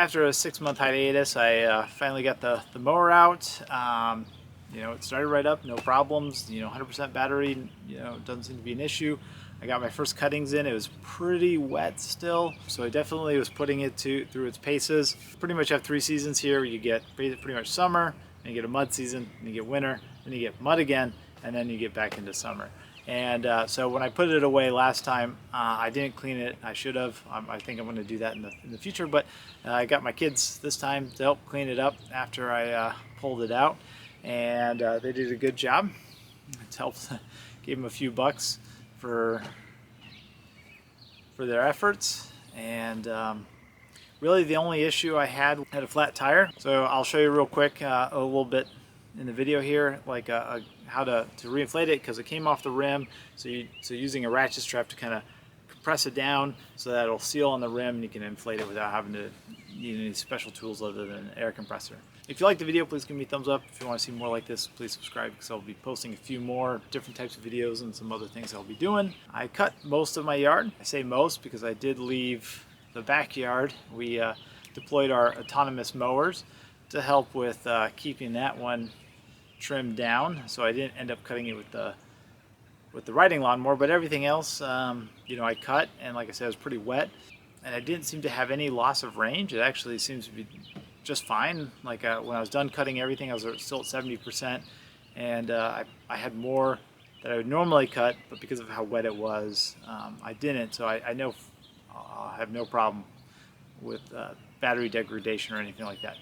after a 6-month hiatus, I finally got the mower out. It started right up, no problems. 100% battery, doesn't seem to be an issue. I got my first cuttings in. It was pretty wet still, so I definitely was putting it through its paces. Pretty much have 3 seasons here. You get pretty much summer, then you get a mud season, then you get winter, then you get mud again, and then you get back into summer. And so when I put it away last time, I didn't clean it. I should have. I think I'm going to do that in the future, but I got my kids this time to help clean it up after I pulled it out, and they did a good job. It helped. Gave them a few bucks for their efforts. And really the only issue I had a flat tire. So I'll show you real quick a little bit in the video here, like how to reinflate it, because it came off the rim. So using a ratchet strap to kind of compress it down so that it'll seal on the rim, and you can inflate it without having to need any special tools other than an air compressor. If you like the video, please give me a thumbs up. If you want to see more like this, please subscribe, because I'll be posting a few more different types of videos and some other things I'll be doing. I cut most of my yard. I say most because I did leave the backyard. We deployed our autonomous mowers to help with keeping that one trimmed down, so I didn't end up cutting it with the riding lawnmower, but everything else I cut, and like I said, it was pretty wet, and I didn't seem to have any loss of range. It actually seems to be just fine. Like when I was done cutting everything, I was still at 70%, and I had more that I would normally cut, but because of how wet it was, I didn't. So I know I'll have no problem with battery degradation or anything like that.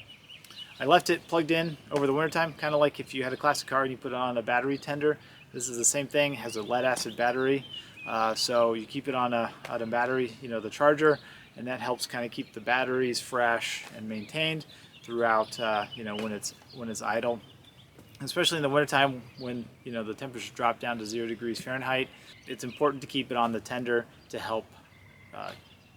I left it plugged in over the wintertime, kind of like if you had a classic car and you put it on a battery tender. This is the same thing. It has a lead acid battery, so you keep it on a battery, the charger, and that helps kind of keep the batteries fresh and maintained throughout, when it's idle. Especially in the wintertime when the temperatures drop down to 0 degrees Fahrenheit, it's important to keep it on the tender to help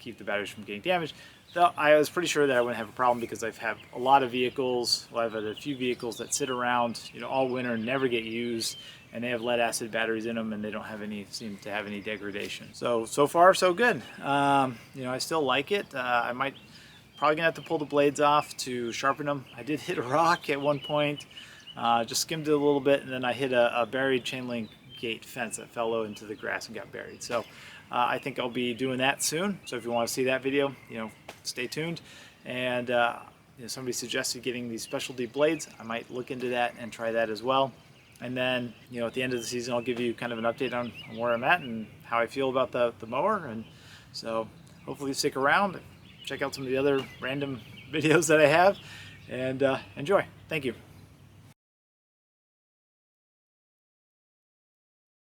keep the batteries from getting damaged. Though I was pretty sure that I wouldn't have a problem, because I've had a lot of vehicles, I've had a few vehicles that sit around all winter and never get used, and they have lead acid batteries in them, and they don't seem to have any degradation. So far so good. I still like it. I might probably gonna have to pull the blades off to sharpen them. I did hit a rock at one point, just skimmed it a little bit, and then I hit a buried chain link gate fence that fell low into the grass and got buried. So I think I'll be doing that soon. So if you want to see that video, stay tuned. And somebody suggested getting these specialty blades. I might look into that and try that as well. And then at the end of the season, I'll give you kind of an update on where I'm at and how I feel about the mower. And so hopefully you stick around, check out some of the other random videos that I have, and enjoy. Thank you.